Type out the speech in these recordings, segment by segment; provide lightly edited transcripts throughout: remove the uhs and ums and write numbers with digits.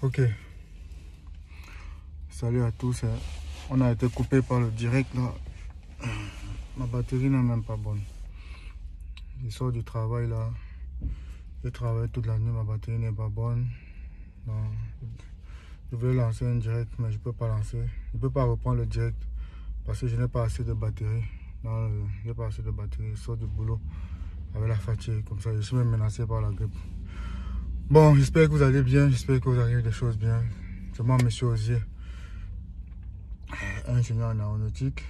Ok. Salut à tous. On a été coupé par le direct là. Ma batterie n'est même pas bonne. Je sors du travail là. Je travaille toute la nuit, ma batterie n'est pas bonne. Non. Je voulais lancer un direct, mais je ne peux pas lancer. Je ne peux pas reprendre le direct parce que je n'ai pas assez de batterie. Non, je n'ai pas assez de batterie. Je sors du boulot avec la fatigue. Comme ça, je suis même menacé par la grippe. Bon, j'espère que vous allez bien. J'espère que vous arrivez des choses bien. C'est moi, monsieur Osier, ingénieur en aéronautique.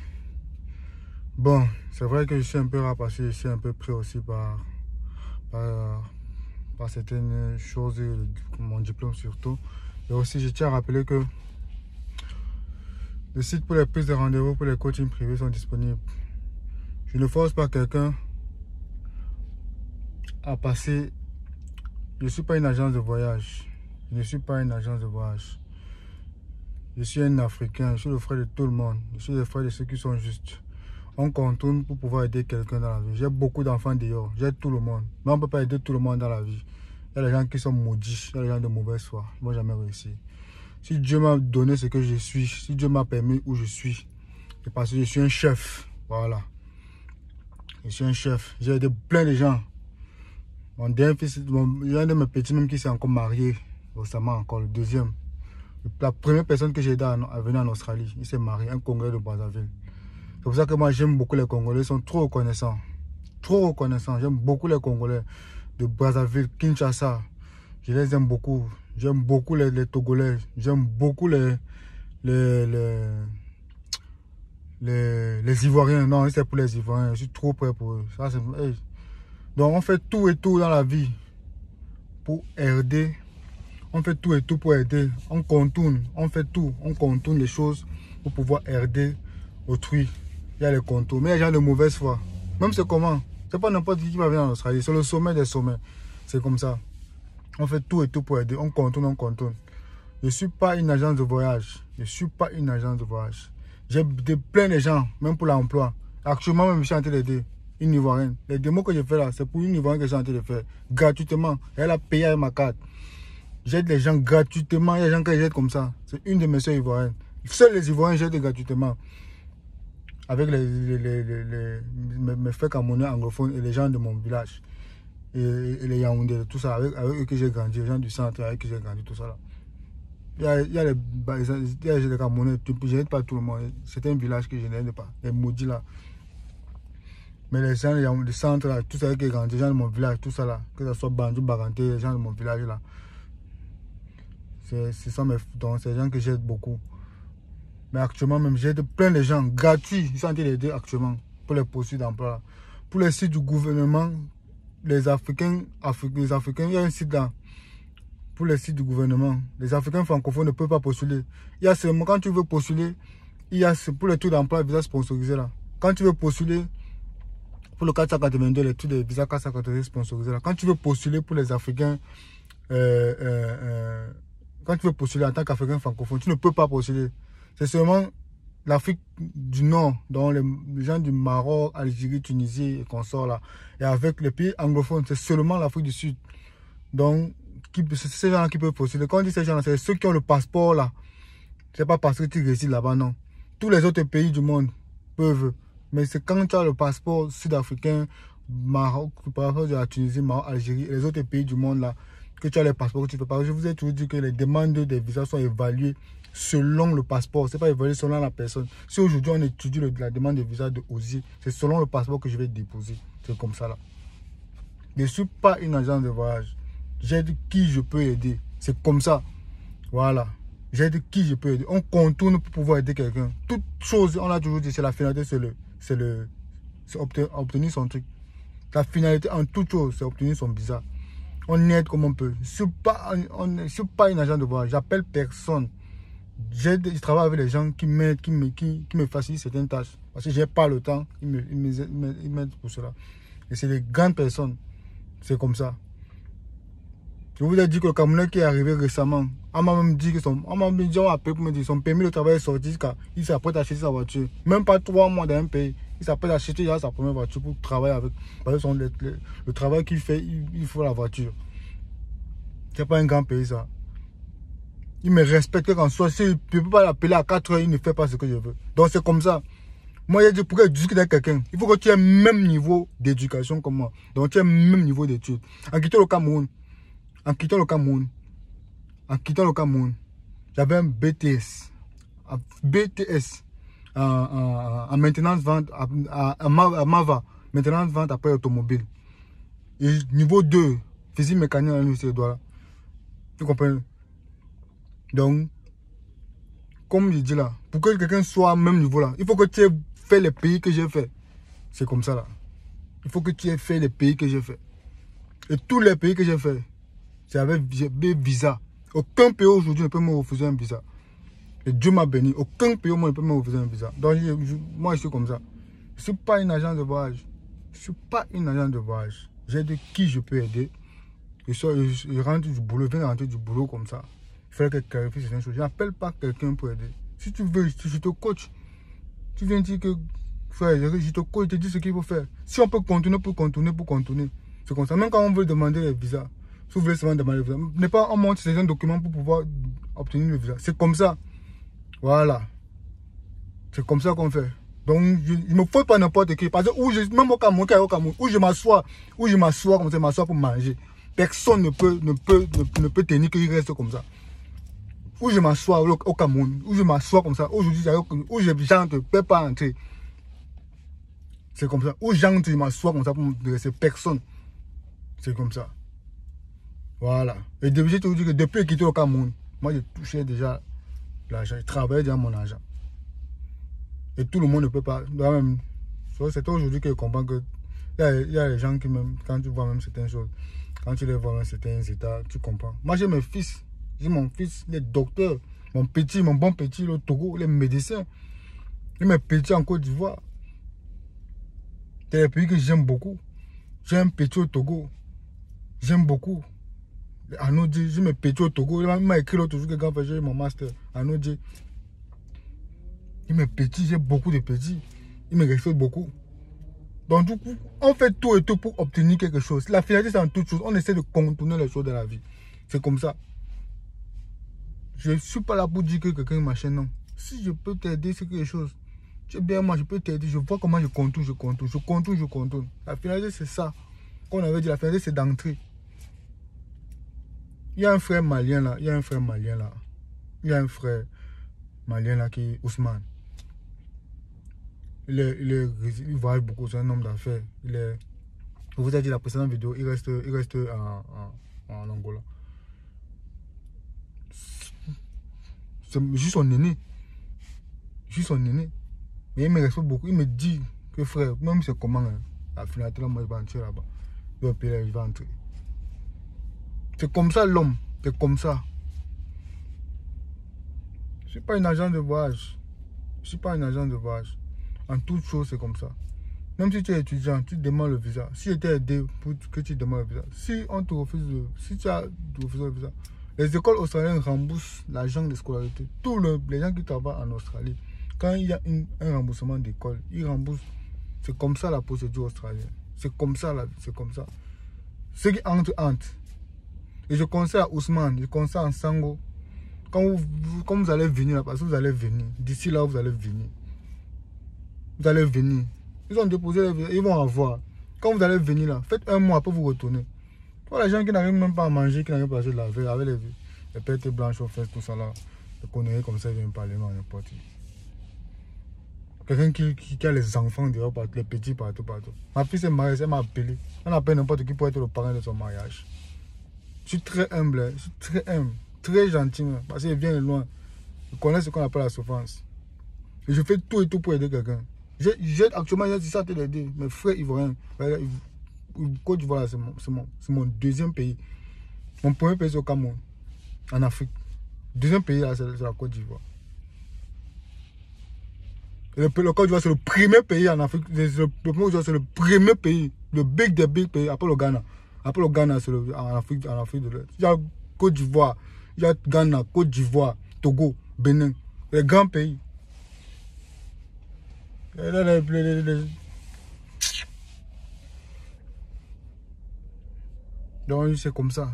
Bon, c'est vrai que je suis un peu rapassé, je suis un peu pris aussi par certaines choses, mon diplôme surtout. Et aussi, je tiens à rappeler que les sites pour les prises de rendez-vous pour les coachings privés sont disponibles. Je ne force pas quelqu'un à passer. Je ne suis pas une agence de voyage. Je ne suis pas une agence de voyage. Je suis un Africain, je suis le frère de tout le monde. Je suis le frère de ceux qui sont justes. On contourne pour pouvoir aider quelqu'un dans la vie. J'ai beaucoup d'enfants dehors, j'aide tout le monde. Mais on ne peut pas aider tout le monde dans la vie. Il y a des gens qui sont maudits, il y a des gens de mauvaise foi. Ils ne vont jamais réussir. Si Dieu m'a donné ce que je suis, si Dieu m'a permis où je suis, c'est parce que je suis un chef. Voilà. Je suis un chef. J'ai aidé plein de gens. Mon dernier fils, il y a un de mes petits même qui s'est encore marié récemment, encore le deuxième. La première personne que j'ai aidé à venir en Australie, il s'est marié, un Congolais de Brazzaville. C'est pour ça que moi j'aime beaucoup les Congolais, ils sont trop reconnaissants. Trop reconnaissants. J'aime beaucoup les Congolais de Brazzaville, Kinshasa. Je les aime beaucoup. J'aime beaucoup les Togolais. J'aime beaucoup les Ivoiriens. Non, c'est pour les Ivoiriens. Je suis trop prêt pour eux. Ça, hey. Donc on fait tout et tout dans la vie pour aider. On fait tout et tout pour aider. On contourne. On fait tout. On contourne les choses pour pouvoir aider autrui. Il y a les contours. Mais il y a des gens de mauvaise foi. Même c'est comment. C'est pas n'importe qui va venir en Australie. C'est le sommet des sommets. C'est comme ça. On fait tout et tout pour aider. On contourne, on contourne. Je ne suis pas une agence de voyage. Je ne suis pas une agence de voyage. J'ai aidé plein de gens, même pour l'emploi. Actuellement, même, je suis en train d'aider une Ivoirienne. Les démos que je fais là, c'est pour une Ivoirienne que je suis en train de faire. Gratuitement. Elle a payé avec ma carte. J'aide les gens gratuitement. Il y a des gens qui j'aide comme ça. C'est une de mes soeurs ivoiriennes. Seuls les Ivoiriens, j'aide gratuitement. Avec mes frères camerounais anglophones et les gens de mon village. Et les Yaoundé, tout ça, avec eux que j'ai grandi, les gens du centre avec qui j'ai grandi, tout ça là. Il y a les Camerounais, je n'aide pas tout le monde. C'est un village que je n'aide pas, les maudits là. Mais les gens du centre là, tout ça avec qui j'ai grandi, les gens de mon village, tout ça là, que ce soit Bandou, Baranté, les gens de mon village là. C'est ça mes dons, c'est les gens que j'aide beaucoup. Mais actuellement même, j'aide plein de gens gratuits. Ils sont en train d'aider actuellement pour les poursuites d'emploi. Pour les sites du gouvernement, les Africains, il y a un site là. Pour les sites du gouvernement, les Africains francophones ne peuvent pas postuler. Il y a seulement quand tu veux postuler, il y a pour les taux d'emploi visa sponsorisés là. Quand tu veux postuler pour le 482, les taux de visa 482 sponsorisés là. Quand tu veux postuler pour les Africains, quand tu veux postuler en tant qu'Africain francophone, tu ne peux pas postuler. C'est seulement l'Afrique du Nord, dont les gens du Maroc, Algérie, Tunisie et consorts là. Et avec les pays anglophones, c'est seulement l'Afrique du Sud. Donc, c'est ces gens qui peuvent postuler. Quand on dit ces gens là, c'est ceux qui ont le passeport là. C'est pas parce que tu résides là-bas, non. Tous les autres pays du monde peuvent. Mais c'est quand tu as le passeport sud-africain, Maroc, par rapport à la Tunisie, Maroc, Algérie, et les autres pays du monde là, que tu as les passeports que tu peux pas. Je vous ai toujours dit que les demandes des visas sont évaluées selon le passeport. C'est pas évalué selon la personne. Si aujourd'hui on étudie la demande de visa de Osier, c'est selon le passeport que je vais déposer. C'est comme ça là. Je ne suis pas une agence de voyage. J'aide qui je peux aider. C'est comme ça. Voilà. J'aide qui je peux aider. On contourne pour pouvoir aider quelqu'un. Toute chose, on a toujours dit, c'est la finalité, c'est obtenir son truc. La finalité en toute chose, c'est obtenir son visa. On aide comme on peut. Je ne suis pas une agence de voyage. J'appelle personne. Je travaille avec les gens qui m'aident, qui me facilitent certaines tâches. Parce que je n'ai pas le temps. Ils m'aident pour cela. Et c'est des grandes personnes. C'est comme ça. Je vous ai dit que le Camerounais qui est arrivé récemment, on m'a même dit que on a appelé pour me dire son permis de travail est sorti, il s'apprête à acheter sa voiture. Même pas 3 mois dans un pays. Il s'apprête à acheter sa première voiture pour travailler avec. Parce que le travail qu'il fait, il faut la voiture. C'est pas un grand pays ça. Il me respecte quand soit. Si je ne peux pas l'appeler à 4 heures, il ne fait pas ce que je veux. Donc c'est comme ça. Moi, j'ai dit, pour discuter avec quelqu'un, il faut que tu aies le même niveau d'éducation que moi. Donc tu aies le même niveau d'études. En quittant le Cameroun, j'avais un BTS. Un BTS en maintenance vente à Mava. Maintenance vente après automobile. Et niveau 2, physique mécanique à l'université de Douala. Tu comprends? Donc, comme je dis là, pour que quelqu'un soit au même niveau là, il faut que tu aies fait les pays que j'ai fait. C'est comme ça là. Il faut que tu aies fait les pays que j'ai fait. Et tous les pays que j'ai fait, c'est avec visa. Aucun pays aujourd'hui ne peut me refuser un visa. Et Dieu m'a béni. Aucun pays au monde ne peut me refuser un visa. Donc moi je suis comme ça. Je ne suis pas une agence de voyage. Je ne suis pas une agence de voyage. J'aide qui je peux aider. Je rentre du boulot, je viens rentrer du boulot comme ça. Il fallait que clarifie certaines choses. Je n'appelle pas quelqu'un pour aider. Si tu veux, je te coach. Tu viens dire que, frère, je te coach, je te dis ce qu'il faut faire. Si on peut continuer pour continuer. C'est comme ça. Même quand on veut demander les visas, si vous voulez seulement demander les visas, n'est pas on montre certains documents pour pouvoir obtenir le visa. C'est comme ça. Voilà. C'est comme ça qu'on fait. Donc, il ne me faut pas n'importe qui. Parce que même au Cameroun, où je m'assois comme ça, m'assois pour manger. Personne ne peut tenir qu'il reste comme ça. Où je m'assois au Cameroun, où je m'assois comme ça, aujourd'hui, où je ne peux pas entrer. C'est comme ça. Où j'entre, je m'assois comme ça pour me rester personne. C'est comme ça. Voilà. Et depuis, je te dis que depuis que j'ai quitté le Cameroun, moi, j'ai touché déjà l'argent. Je travaillais déjà mon argent. Et tout le monde ne peut pas. C'est aujourd'hui que je comprends que il y a les gens qui, même, quand tu vois même certaines choses, quand tu les vois dans certains états, tu comprends. Moi, j'ai mes fils. J'ai mon fils, les docteurs, mon bon petit, le Togo, les médecins. J'ai mes petits en Côte d'Ivoire. C'est un pays que j'aime beaucoup. J'ai un petit au Togo. J'aime beaucoup. Anoudi, j'ai mes petits au Togo. Il m'a écrit l'autre jour que quand j'ai mon master. Anoudi. J'ai mes petits, j'ai beaucoup de petits. Il me respecte beaucoup. Donc du coup, on fait tout et tout pour obtenir quelque chose. La finalité, c'est en toute chose. On essaie de contourner les choses de la vie. C'est comme ça. Je ne suis pas là pour dire que quelqu'un machin, non. Si je peux t'aider, c'est quelque chose. Tu es bien, moi, je peux t'aider. Je vois comment je contourne. La finalité, c'est ça. Comme on avait dit, la finalité, c'est d'entrer. Il y a un frère malien là. Il y a un frère malien là qui est Ousmane. Il voyage beaucoup, c'est un homme d'affaires. Je vous ai dit la précédente vidéo, il reste en Angola. C'est juste son aîné. Mais il me respecte beaucoup. Il me dit que frère, même c'est comment, hein, la finalité là, moi je vais entrer là-bas. Je vais entrer. C'est comme ça l'homme. C'est comme ça. Je ne suis pas une agent de voyage. En toute chose, c'est comme ça. Même si tu es étudiant, tu demandes le visa. Si je t'ai aidé pour que tu demandes le visa, si on te refuse si tu as refusé le visa, les écoles australiennes remboursent l'argent de scolarité. Tous les gens qui travaillent en Australie, quand il y a un remboursement d'école, ils remboursent. C'est comme ça la procédure australienne. C'est comme ça. Ceux qui entrent. Et je conseille à Ousmane, je conseille à Sango, quand vous allez venir là, parce que vous allez venir, d'ici là vous allez venir. Ils ont déposé les visas, ils vont avoir. Quand vous allez venir là, faites un mois, après vous retournez. Pour les gens qui n'arrivent même pas à manger, qui n'arrivent pas à se laver, avec les pertes blanches aux fesses, tout ça là, les conneries comme ça, ils viennent parler, non, n'importe qui. Quelqu'un qui a les enfants dehors, les petits partout. Ma fille s'est mariée, elle m'a appelé. On appelle n'importe qui pour être le parrain de son mariage. Je suis très humble, très gentil, parce qu'il vient de loin. Je connais ce qu'on appelle la souffrance. Et je fais tout et tout pour aider quelqu'un. Actuellement, j'ai ça à t'aider. Mes frères ivoiriens, Côte d'Ivoire, c'est mon deuxième pays. Mon premier pays, c'est au Cameroun, en Afrique. Deuxième pays, c'est la Côte d'Ivoire. Le Côte d'Ivoire, c'est le premier pays en Afrique. C'est le premier pays, le big des big pays, après le Ghana. Après le Ghana, c'est en Afrique de l'Ouest. Il y a Côte d'Ivoire, il y a Ghana, Côte d'Ivoire, Togo, Bénin. Les grands pays. Donc c'est comme ça.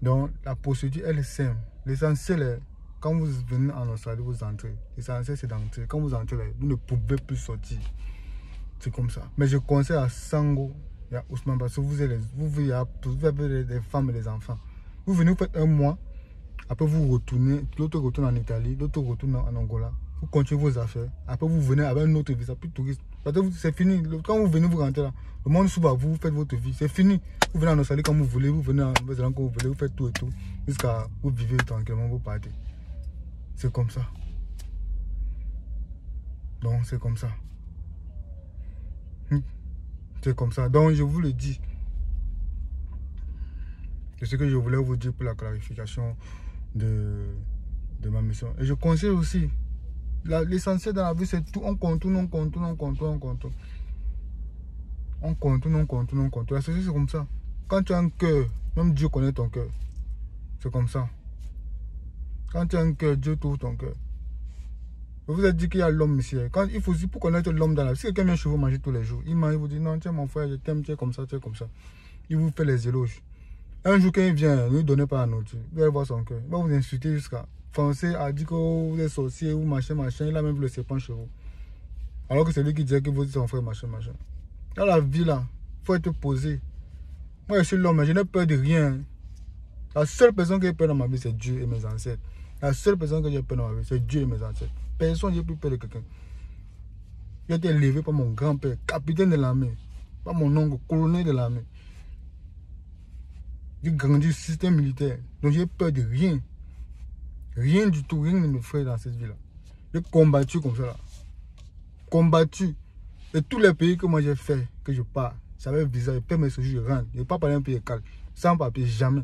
Donc, la procédure, elle est simple. L'essentiel est, quand vous venez en Australie, vous entrez. L'essentiel, c'est d'entrer. Quand vous entrez, vous ne pouvez plus sortir. C'est comme ça. Mais je conseille à Sango et à Ousmane, parce que vous avez des femmes et des enfants. Vous venez, vous faites un mois. Après, vous retournez. L'autre retourne en Italie. L'autre retourne en Angola. Vous continuez vos affaires. Après, vous venez avec un autre visa, plus touriste. Parce que c'est fini. Quand vous venez, vous rentrez là. Le monde s'ouvre à vous, vous faites votre vie. C'est fini. Vous venez en Australie comme vous voulez. Vous venez en Nouvelle-Zélande comme vous voulez. Vous faites tout et tout. Jusqu'à vous vivez tranquillement, vous partez. C'est comme ça. Donc, c'est comme ça. C'est comme ça. Donc, je vous le dis. C'est ce que je voulais vous dire pour la clarification de ma mission. Et je conseille aussi, l'essentiel dans la vie, c'est tout. On contourne, on contourne, on contourne, on contourne. On contourne, on contourne, on contourne. La société, c'est comme ça. Quand tu as un cœur, même Dieu connaît ton cœur. C'est comme ça. Quand tu as un cœur, Dieu trouve ton cœur. Je vous ai dit qu'il y a l'homme ici. Quand il faut aussi pour connaître l'homme dans la vie. Si quelqu'un vient chez vous manger tous les jours, il vous dit non, tiens mon frère, je t'aime, tu es comme ça, tu es comme ça. Il vous fait les éloges. Un jour, quand il vient, ne lui donnez pas la nourriture. Vous allez voir son cœur. Il va vous insulter jusqu'à foncer, à dire que vous êtes sorcier ou machin, machin. Il a même le serpent chez vous. Alors que c'est lui qui disait que vous êtes son frère, machin, machin. Dans la vie, là, il faut être posé. Moi, je suis l'homme, je n'ai peur de rien. La seule personne qui a peur dans ma vie, c'est Dieu et mes ancêtres. La seule personne que j'ai peur dans ma vie, c'est Dieu et mes ancêtres. Personne n'a plus peur de quelqu'un. J'ai été élevé par mon grand-père, capitaine de l'armée, par mon oncle, colonel de l'armée. J'ai grandi au système militaire, donc j'ai peur de rien. Rien du tout, rien ne me ferait dans cette vie-là. J'ai combattu comme ça là. Combattu. Et tous les pays que moi j'ai fait, que je pars, j'avais visa, je fais mes séjours, je rentre. Je ne vais pas parler un pays calme, sans papier, jamais.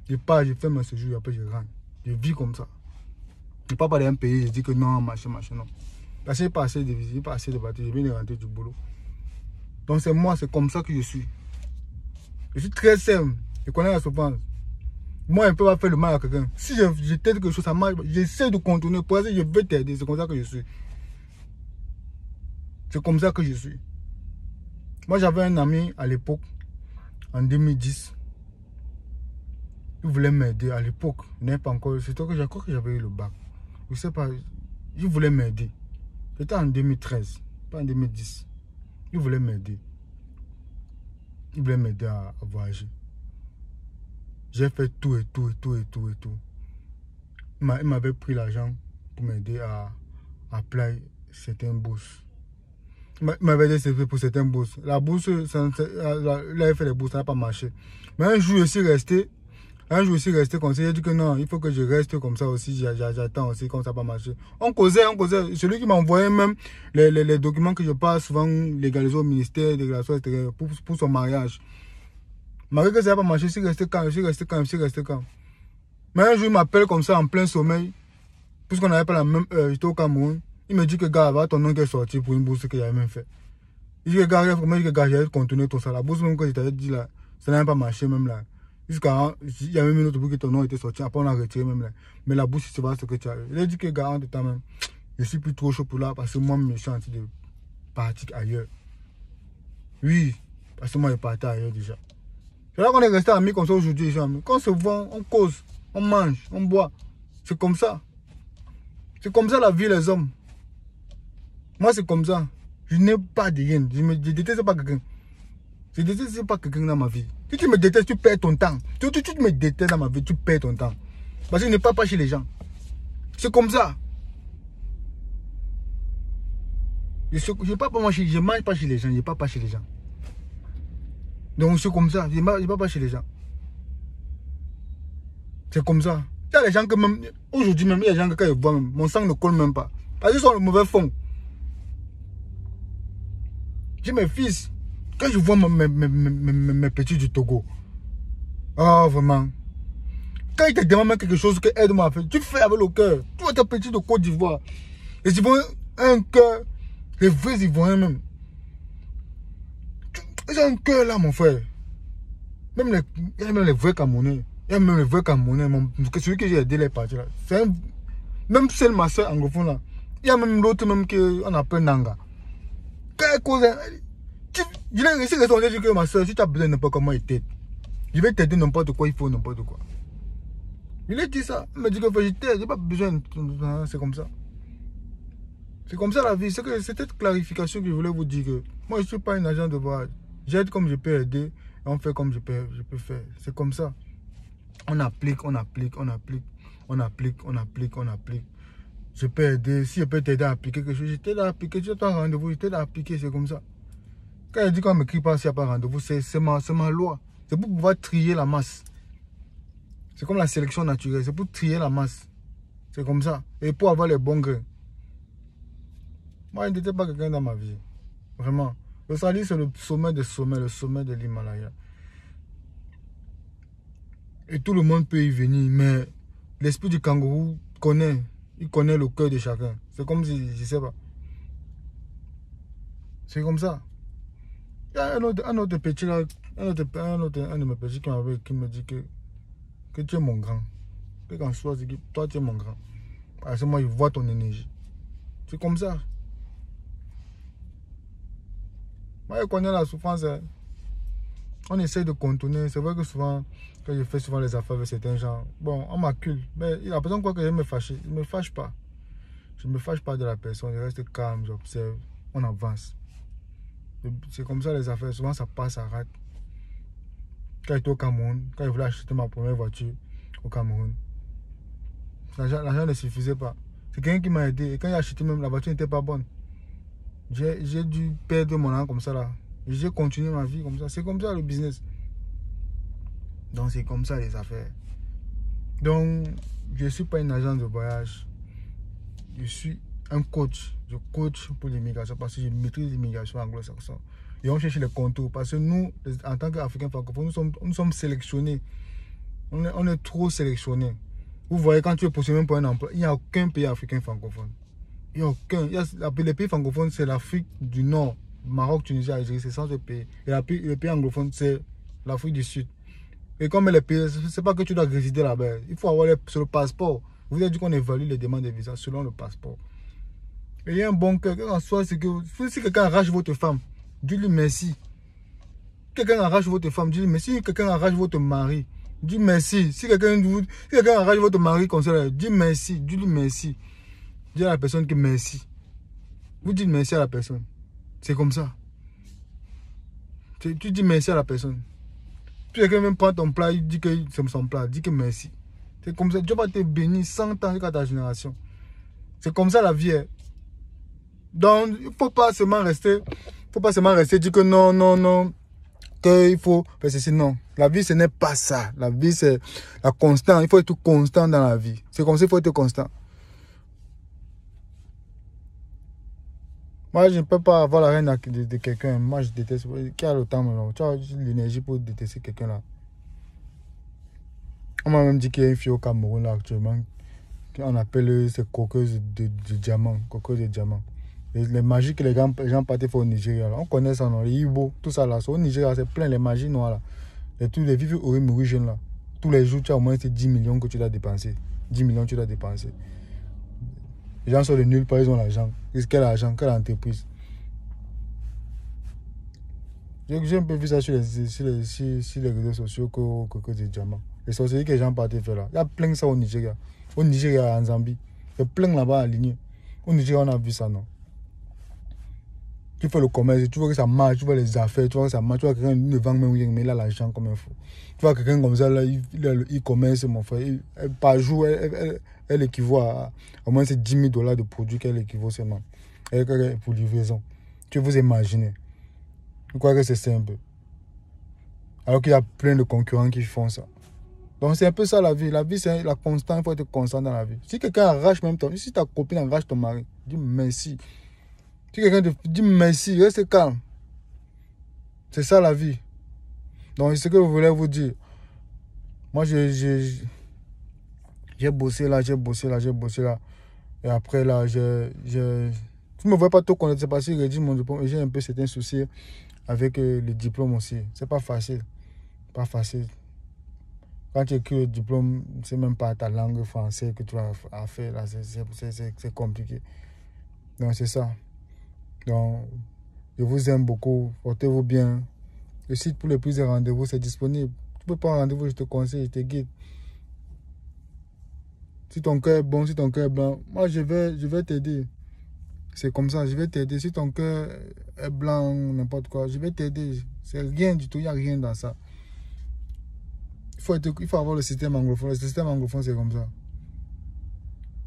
Je pars, je fais mes séjours, après je rentre. Je vis comme ça. Je ne vais pas parler un pays, je dis que non, machin, machin, non. Parce que je n'ai pas assez de visite, pas assez de bâtiments, je viens de rentrer du boulot. Donc c'est moi, c'est comme ça que je suis. Je suis très simple, je connais la souffrance. Moi, je ne peux pas faire le mal à quelqu'un. Si je t'aide quelque chose, ça marche, j'essaie de contourner. Pour ça, je veux t'aider, c'est comme ça que je suis. C'est comme ça que je suis. Moi, j'avais un ami à l'époque, en 2010. Il voulait m'aider à l'époque. Je n'ai pas encore. C'était que je crois que j'avais eu le bac. Je ne sais pas. Il voulait m'aider. C'était en 2013, pas en 2010. Il voulait m'aider. Il voulait m'aider à voyager. J'ai fait tout et tout et tout et tout et tout. Il m'avait pris l'argent pour m'aider à appeler certaines bourses. Il m'avait dit c'est pour certaines bourses. La bourse, il avait fait les bourses, ça n'a pas marché. Mais un jour, je suis resté. Comme ça. J'ai dit que non, il faut que je reste comme ça aussi. J'attends aussi, comme ça n'a pas marché. On causait. Celui qui m'a envoyé même les documents que je passe souvent légalisés au ministère des Relations extérieures pour son mariage. Malgré que ça n'a pas marché, je suis resté calme. Mais un jour, il m'appelle comme ça en plein sommeil. Puisqu'on n'avait pas la même heure, j'étais au Cameroun. Il me dit que gars, va ton nom qui est sorti pour une bourse que j'avais même fait. Il dit que gars, j'avais continué tout ça. La bourse même que je t'avais dit là, ça n'a pas marché même là. Jusqu'à, il y a même une autre bourse que ton nom était sorti. Après, on a retiré même là. Mais la bourse, c'est pas ce que tu as eu. Il a dit que gars, en tout temps même, je suis plus trop chaud pour là parce que moi, je suis en train de partir ailleurs. Oui, parce que moi, je partais ailleurs déjà. C'est là qu'on est resté amis comme ça aujourd'hui. Quand on se voit, on cause, on mange, on boit. C'est comme ça. C'est comme ça la vie, les hommes. Moi, c'est comme ça. Je n'ai pas de rien. Je ne déteste pas quelqu'un. Je ne déteste pas quelqu'un dans ma vie. Si tu me détestes, tu perds ton temps. Si tu me détestes dans ma vie, tu perds ton temps. Parce que je ne pars pas chez les gens. C'est comme ça. Je ne mange pas chez les gens. Je ne pars pas chez les gens. Donc c'est comme ça. Je ne pars pas chez les gens. C'est comme ça. Il y a des gens que même, aujourd'hui même, il y a des gens que quand ils voient même, mon sang ne colle même pas. Parce qu'ils sont le mauvais fond. J'ai mes fils, quand je vois mes petits du Togo, oh vraiment, quand ils te demandent quelque chose que aide-moi à faire, tu fais avec le cœur. Toi tes petits de Côte d'Ivoire, les Ivoiriens ont un cœur, les vrais Ivoiriens même. Ils ont un cœur là mon frère. Même les vrais Camerounais. Il y a même les vrais Camerounais, celui que j'ai aidé les parties là. Même celle ma soeur anglophone là. Il y a même l'autre même qu'on appelle Nanga. Quand elle cause, je l'ai réussi à dire que ma soeur, si tu as besoin de n'importe comment, il t'aide. Je vais t'aider n'importe quoi, il faut n'importe quoi. Il a dit ça. Il m'a dit que je n'ai pas besoin. C'est comme ça. C'est comme ça la vie. C'est cette clarification que je voulais vous dire. Que moi, je ne suis pas un agent de voyage. J'aide comme je peux aider. Et on fait comme je peux faire. C'est comme ça. On applique, on applique, on applique. On applique, on applique, on applique. Je peux aider. Si je peux t'aider à appliquer quelque chose, je t'aide à appliquer. Tu as un rendez-vous, je t'aide à appliquer. C'est comme ça. Quand elle dit qu'on ne m'écrit pas s'il n'y a pas de rendez-vous, c'est ma loi. C'est pour pouvoir trier la masse. C'est comme la sélection naturelle. C'est pour trier la masse. C'est comme ça. Et pour avoir les bons grains. Moi, je n'étais pas quelqu'un dans ma vie. Vraiment. L'Australie, c'est le sommet des sommets, le sommet de l'Himalaya. Et tout le monde peut y venir. Mais l'esprit du kangourou connaît. Il connaît le cœur de chacun. C'est comme si, je ne sais pas. C'est comme ça. Il y a un autre petit là, un de mes petits qui me dit que tu es mon grand. Que quand je sois, toi tu es mon grand. Parce que moi, je vois ton énergie. C'est comme ça. Moi, je connais la souffrance. Hein. On essaie de contourner. C'est vrai que souvent, quand je fais souvent les affaires avec certains gens, bon, on m'accule. Mais la personne croit que je me fâche. Je ne me fâche pas. Je ne me fâche pas de la personne. Je reste calme, j'observe. On avance. C'est comme ça les affaires. Souvent, ça passe, ça rate. Quand j'étais au Cameroun, quand je voulais acheter ma première voiture au Cameroun, l'argent ne suffisait pas. C'est quelqu'un qui m'a aidé. Et quand j'ai acheté même, la voiture n'était pas bonne. J'ai dû perdre mon an comme ça là. J'ai continué ma vie comme ça. C'est comme ça le business. Donc c'est comme ça les affaires. Donc je ne suis pas une agence de voyage. Je suis un coach. Je coach pour l'immigration parce que je maîtrise l'immigration anglo-saxonne. Et on cherche les contours parce que nous, en tant qu'Africains francophones, nous sommes sélectionnés. On est trop sélectionnés. Vous voyez, quand tu es postulé même pour un emploi, il n'y a aucun pays africain francophone. Il n'y a aucun. Les pays francophones, c'est l'Afrique du Nord, Maroc, Tunisie, Algérie, c'est 100 pays. Et les pays anglophones, c'est l'Afrique du Sud. Et comme les pays, ce n'est pas que tu dois résider là-bas. Il faut avoir sur le passeport. Vous avez dit qu'on évalue les demandes de visa selon le passeport. Et il y a un bon cœur. En soi, c'est que si quelqu'un arrache votre femme, dis-lui merci. Quelqu'un arrache votre femme, dis-lui merci. Si quelqu'un arrache votre mari, dis merci. Si quelqu'un arrache votre mari comme ça, dis merci. Dis-lui merci. Dis à la personne que merci. Vous dites merci à la personne. C'est comme ça. Tu dis merci à la personne. Si quelqu'un même prend ton plat, il dit que c'est son plat. Dis que merci. C'est comme ça. Dieu va te bénir 100 ans jusqu'à ta génération. C'est comme ça la vie est. Donc, il ne faut pas seulement rester. Dire que non, non, non. Qu'il faut faire ceci. Non. La vie, ce n'est pas ça. La vie, c'est la constante. Il faut être constant dans la vie. C'est comme ça qu'il faut être constant. Moi, je ne peux pas avoir la reine de quelqu'un. Moi, je déteste. Qui a le temps maintenant? Tu as l'énergie pour détester quelqu'un là. On m'a même dit qu'il y a une fille au Cameroun là actuellement. On appelle ces coqueuses de diamants. Coqueuses de diamants. Les magies que les gens partent faire au Nigeria. Là. On connaît ça, non? Les Igbo, tout ça là. Au Nigeria, c'est plein les magies noires là. Les vivres origines là. Tous les jours, tu as au moins 10 millions que tu dois dépenser. 10 millions tu dois dépenser. Les gens sont de nulle part, ils ont l'argent. Quel argent, quelle entreprise? J'ai un peu vu ça sur les réseaux sociaux que des diamants. Les sorcelleries que les gens partent faire là. Il y a plein de ça au Nigeria. Au Nigeria, en Zambie. Il y a plein là-bas alignés. Au Nigeria, on a vu ça, non? Tu fais le commerce, tu vois que ça marche, tu vois les affaires, tu vois que ça marche, tu vois que quelqu'un ne vend même rien, mais il a l'argent comme il faut. Tu vois quelqu'un comme ça, là, il a le e-commerce, mon frère. Par jour, elle équivaut à au moins c'est 10 000 $ de produits qu'elle équivaut seulement. Pour livraison. Tu vous imaginez. Je crois que c'est simple. Alors qu'il y a plein de concurrents qui font ça. Donc c'est un peu ça la vie. La vie, c'est la constante, il faut être constant dans la vie. Si quelqu'un arrache même si ta copine arrache ton mari, dis merci. Si quelqu'un te dit merci, reste calme. C'est ça la vie. Donc, c'est ce que je voulais vous dire. Moi, j'ai bossé là. Et après, là, tu ne me vois pas trop connaître. C'est parce que j'ai dit mon diplôme. Et j'ai un peu certains soucis avec le diplôme aussi. C'est pas facile. Pas facile. Quand tu écris le diplôme, c'est même pas ta langue française que tu vas faire là. C'est compliqué. Donc, c'est ça. Donc, je vous aime beaucoup. Portez-vous bien. Le site pour les plus de rendez-vous, c'est disponible. Tu peux prendre un rendez-vous, je te conseille, je te guide. Si ton cœur est bon, si ton cœur est blanc, moi je vais t'aider. C'est comme ça, je vais t'aider. Si ton cœur est blanc, n'importe quoi, je vais t'aider. C'est rien du tout, il n'y a rien dans ça. Il faut avoir le système anglophone. Le système anglophone, c'est comme ça.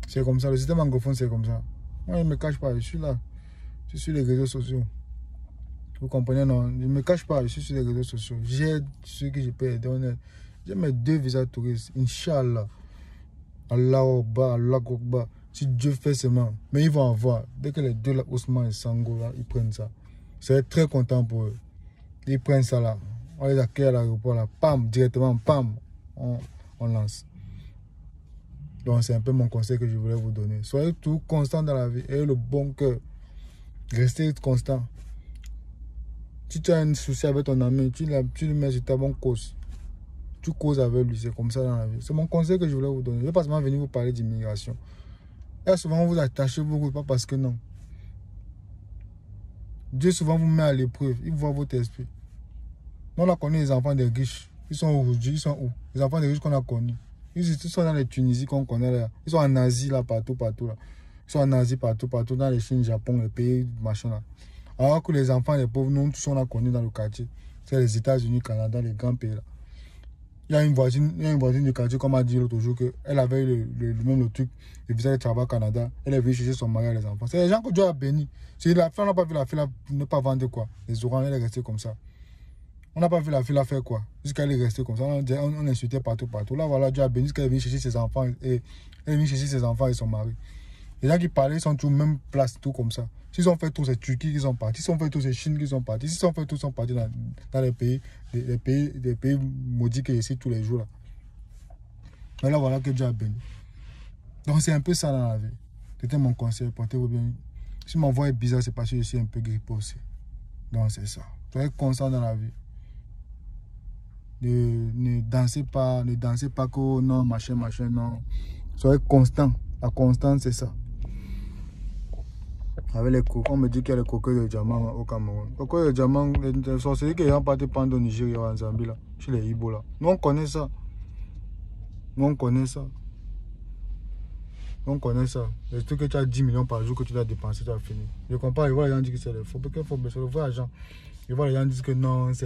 C'est comme ça, le système anglophone, c'est comme ça. Moi, je ne me cache pas, je suis là. Je suis sur les réseaux sociaux. Vous comprenez, non? Je ne me cache pas, je suis sur les réseaux sociaux. J'aide ceux que je peux aider. J'ai mes 2 visas touristes. Inch'Allah. Allah Akbar, Allah Akbar. Si Dieu fait seulement. Mais ils vont avoir. Dès que les deux, là, Ousmane et Sango, là, ils prennent ça. C'est très content pour eux. Ils prennent ça là. On les accueille à l'aéroport là. Pam, directement, pam. On lance. Donc c'est un peu mon conseil que je voulais vous donner. Soyez tout constant dans la vie. Ayez le bon cœur. Restez constant. Si tu as un souci avec ton ami, tu le mets sur ta bonne cause. Tu causes avec lui, c'est comme ça dans la vie. C'est mon conseil que je voulais vous donner. Je ne vais pas seulement venir vous parler d'immigration. Et souvent, vous attachez beaucoup, pas parce que non. Dieu souvent vous met à l'épreuve. Il voit votre esprit. Nous, on a connu les enfants des riches. Ils sont aujourd'hui, ils sont où? Les enfants des riches qu'on a connus. Ils sont dans les Tunisie qu'on connaît là. Ils sont en Asie là, partout là. Ils sont en Asie partout, dans les Chine, Japon, les pays, machin là. Alors que les enfants des pauvres, nous, tous on a connus dans le quartier. C'est les États-Unis, Canada, les grands pays là. Il y a une voisine du quartier, comme a dit l'autre jour, qu'elle avait le truc, le visa de travail au Canada. Elle est venue chercher son mari et les enfants. C'est les gens que Dieu a bénis. Si la fille, on n'a pas vu la fille ne pas vendre quoi. Les oranges, elle est restée comme ça. On n'a pas vu la fille faire quoi. Jusqu'à elle est restée comme ça. On insultait partout. Là, voilà, Dieu a béni qu'elle est venue chercher ses enfants et son mari. Les gens qui parlaient, ils sont tous même place, tout comme ça. S'ils ont fait tous ces Turquie qui sont partis, s'ils ont fait tous ces Chine qui sont partis, s'ils ont fait tous, ils sont partis dans les pays, des pays maudits qui ici tous les jours. Là. Et là, voilà que Dieu a béni. Donc, c'est un peu ça dans la vie. C'était mon conseil, portez-vous bien. Si mon voix est bizarre, c'est parce que je suis un peu grippé aussi. Donc, c'est ça. Soyez constant dans la vie. Ne dansez pas que non, machin, non. Soyez constant. La constance, c'est ça. Avec les cocots, on me dit qu'il y a les cocots de diamant au Cameroun. Les cocots de diamant, les sorciers qui sont partis prendre au Nigeria, en Zambie, là, chez les Ibo, là. Nous, on connaît ça. On connaît ça. Le truc que tu as 10 millions par jour que tu dois dépenser, tu as fini. Je comprends, je vois les gens dire que c'est le faux. Pourquoi il faut baisser le vrai argent? Je vois les gens dire que non, c'est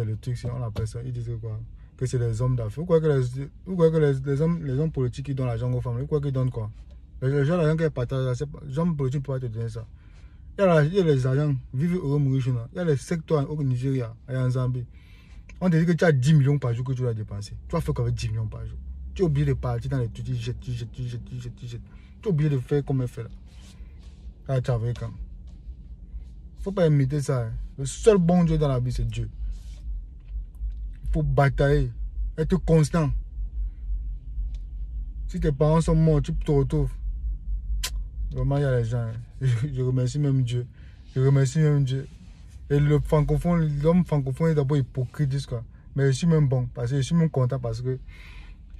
le truc, si on appelle ça. Ils disent quoi? Que c'est les hommes d'affaires. Vous croyez que les hommes politiques qui donnent l'argent aux femmes, vous croyez qu'ils donnent quoi? Les gens qui partagent, les hommes politiques ne peuvent pas te donner ça. Il y a les agents, vivent au Maurice, il y a les secteurs au Nigeria et en Zambie. On te dit que tu as 10 millions par jour que tu dois dépenser. Tu vas faire qu'avec 10 millions par jour. Tu es obligé de partir dans les trucs, tu jettes. Tu es obligé de faire comme elle fait là. Ah, tu as vu quand? Il ne faut pas imiter ça. Hein. Le seul bon Dieu dans la vie, c'est Dieu. Il faut batailler, être constant. Si tes parents sont morts, tu te retrouves. Vraiment, il y a les gens. Je remercie même Dieu. Et l'homme francophone est d'abord hypocrite. Quoi. Mais je suis même bon. Parce que je suis même content parce que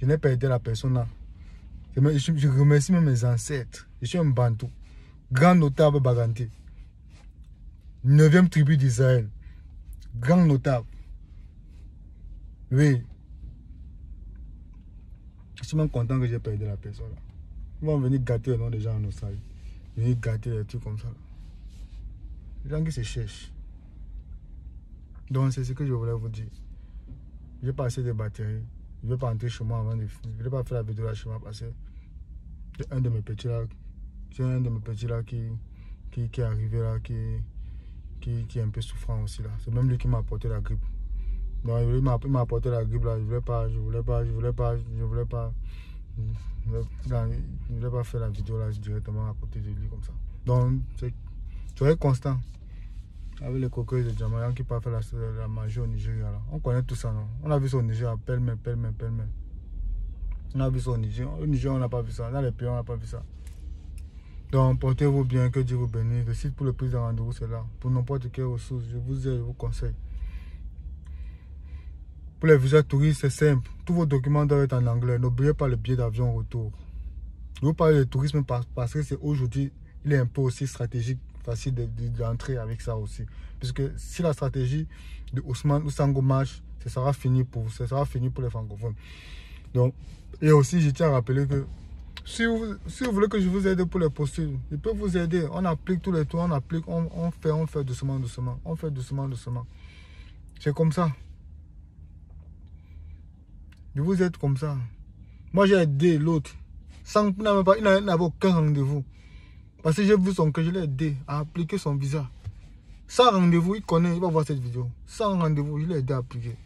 je n'ai pas aidé la personne là. Je remercie même mes ancêtres. Je suis un Bantou. Grand notable Baganté. 9e tribu d'Israël. Grand notable. Oui. Je suis même content que j'ai pas aidé la personne là. Ils vont venir gâter le nom des gens en Australie. Venir gâter les trucs comme ça. Les gens qui se cherchent. Donc c'est ce que je voulais vous dire. Je vais passer des batteries. Je ne vais pas entrer chez moi avant de finir. Je ne vais pas faire la vidéo là chez moi parce que c'est un de mes petits là qui est arrivé là, qui est un peu souffrant aussi là. C'est même lui qui m'a apporté la grippe. Donc il m'a apporté la grippe là. Je voulais pas faire la vidéo là directement à côté de lui comme ça. Donc soyez constant. Avec les coquilles de diamant qui peuvent faire la magie au Nigeria là. On connaît tout ça non. On a vu ça au Nigeria, pêle-mêle. On a vu ça au Nigeria. Au Nigeria on n'a pas vu ça. Dans les pays on n'a pas vu ça. Donc portez-vous bien, que Dieu vous bénisse. Le site pour le prix de rendez-vous c'est là. Pour n'importe quelle ressource, je vous aide, je vous conseille. Pour les visas touristes, c'est simple. Tous vos documents doivent être en anglais. N'oubliez pas le billet d'avion retour. Je vous parle de tourisme parce que c'est aujourd'hui, il est un peu aussi stratégique, facile d'entrer avec ça aussi. Puisque si la stratégie de Ousmane ou Sango marche, ce sera fini pour les francophones. Donc, et aussi, je tiens à rappeler que si vous voulez que je vous aide pour les postules, je peux vous aider. On applique tous les tours, on applique, on fait doucement, doucement. On fait doucement, doucement. C'est comme ça. Je vous aide comme ça. Moi, j'ai aidé l'autre. Sans, il n'avait aucun rendez-vous. Parce que j'ai vu son cas, je l'ai aidé à appliquer son visa. Sans rendez-vous, il connaît, il va voir cette vidéo. Sans rendez-vous, je l'ai aidé à appliquer.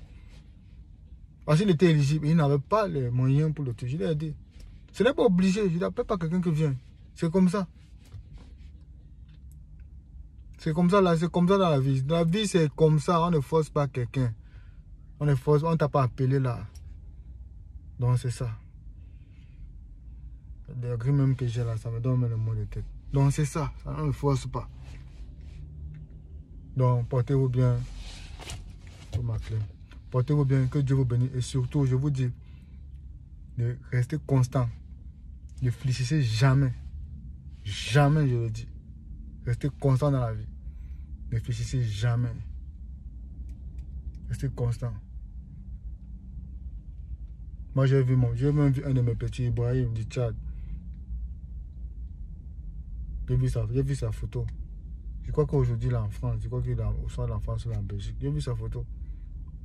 Parce qu'il était éligible, il n'avait pas les moyens pour le truc. Je l'ai aidé. Ce n'est pas obligé, je n'appelle pas quelqu'un qui vient. C'est comme ça. C'est comme ça là, c'est comme ça dans la vie. Dans la vie, c'est comme ça, on ne force pas quelqu'un. On ne t'a pas appelé là. Donc c'est ça. Les gris même que j'ai là, ça me donne même le mot de tête. Donc c'est ça, on ne force pas. Donc portez-vous bien. Pour ma clé. Portez-vous bien, que Dieu vous bénisse. Et surtout, je vous dis, de rester constant. Ne fléchissez jamais. Jamais, je le dis. Restez constant dans la vie. Ne fléchissez jamais. Restez constant. Moi, j'ai même vu un de mes petits, Ibrahim du Tchad. J'ai vu sa photo. Je crois qu'aujourd'hui, là en France, je crois qu'il est au soir en France ou en Belgique. J'ai vu sa photo.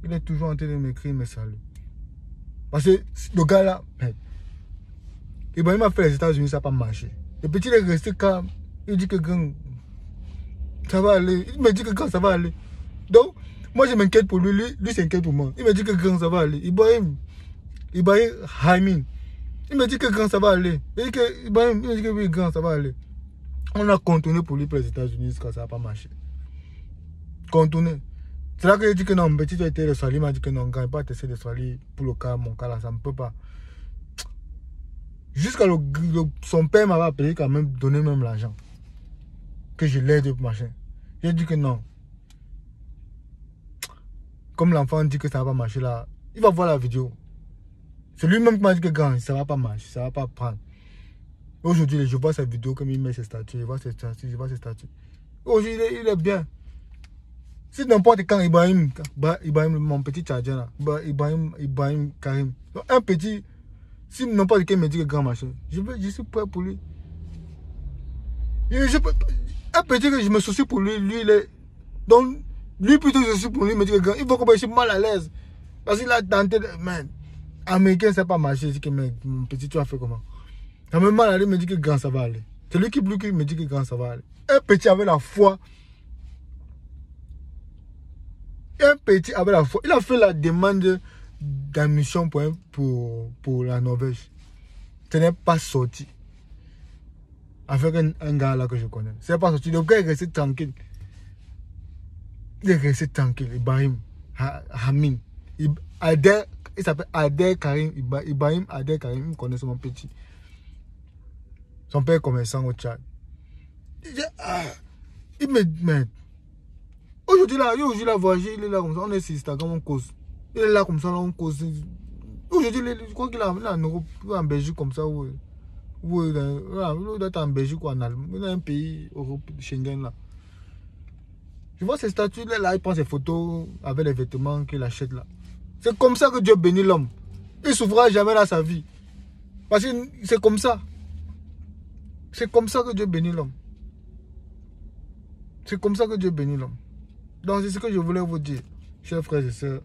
Il est toujours en train de m'écrire mes saluts. Parce que le gars là, il m'a fait les États-Unis, ça n'a pas marché. Le petit il est resté calme. Il dit que quand ça va aller. Il me dit que quand ça va aller. Donc, moi je m'inquiète pour lui, lui s'inquiète pour moi. Il me dit que quand ça va aller. Ibrahim Hamin. Il me dit que quand ça va aller. Il dit que Ibrahim, il me dit que oui, quand ça va aller. On a contourné pour lui pour les États-Unis jusqu'à ça n'a pas marché. Contourné. C'est là que j'ai dit que non, petit, tu as été le Swahili, il m'a dit que non, quand il pas tester le Swahili pour le cas, mon cas là, ça ne peut pas. Jusqu'à son père m'avait appelé quand même, donné même l'argent. Que je l'aide, machin. J'ai dit que non. Comme l'enfant dit que ça ne va pas marcher là, il va voir la vidéo. C'est lui-même qui m'a dit que quand ça ne va pas marcher, ça ne va pas prendre. Aujourd'hui, je vois sa vidéo comme il met ses statuts, je vois ses statuts. Aujourd'hui, il est bien. Si n'importe quand Ibrahim, mon petit Tchadien là, Ibrahim Karim, donc un petit, si n'importe qui me dit que grand machin, je suis prêt pour lui. Un petit que je me soucie pour lui, lui il est. Donc, lui plutôt que je suis pour lui, il me dit que grand, il faut que je suis mal à l'aise. Parce qu'il a tenté de. Man, américain, ça n'a pas marché. Je dis que mon petit, tu as fait comment? Il m'a mal à l'aise, il me dit que grand, ça va aller. C'est lui qui me dit que grand, ça va aller. Un petit avait la foi. Un petit avait la foi. Il a fait la demande d'admission pour la Norvège. Ce n'est pas sorti. Avec un gars là que je connais. Ce n'est pas sorti. Le gars est resté tranquille. Il est resté tranquille. Ibrahim Hamin. Il s'appelle Adel Karim. Ibrahim Adel Karim. Il connaît mon petit. Son père est commerçant au Tchad. Il me dit, aujourd'hui là, voyagé, il est là comme ça, on est sur Instagram, on cause. Il est là comme ça, là, on cause. Aujourd'hui, je crois qu'il est en Europe, en Belgique comme ça, il doit être en Belgique ou en Allemagne. Il est un pays Europe, Schengen là. Je vois ses statuts, là, il prend ses photos avec les vêtements qu'il achète là. C'est comme ça que Dieu bénit l'homme. Il ne souffrira jamais dans sa vie. Parce que c'est comme ça. C'est comme ça que Dieu bénit l'homme. C'est comme ça que Dieu bénit l'homme. Donc c'est ce que je voulais vous dire, chers frères et sœurs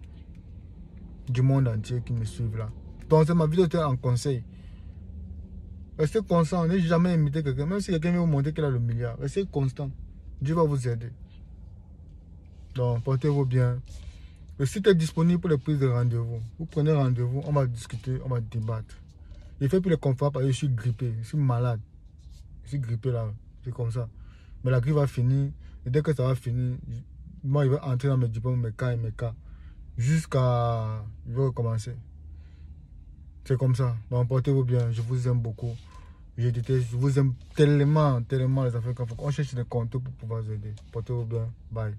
du monde entier qui me suivent là. Donc ma vidéo était en conseil. Restez constant, ne jamais imiter quelqu'un. Même si quelqu'un veut vous montrer qu'il a le milliard, restez constant. Dieu va vous aider. Donc portez-vous bien. Le site est disponible pour les prises de rendez-vous. Vous prenez rendez-vous, on va discuter, on va débattre. Je fais plus les conférences parce que je suis grippé, je suis malade. Je suis grippé là, c'est comme ça. Mais la grippe va finir, et dès que ça va finir, moi je vais entrer dans mes diplômes, mes cas. Jusqu'à... Je vais recommencer. C'est comme ça. Donc portez-vous bien, je vous aime beaucoup. Je vous aime tellement les Africains. On cherche des comptes pour pouvoir vous aider. Portez-vous bien, bye.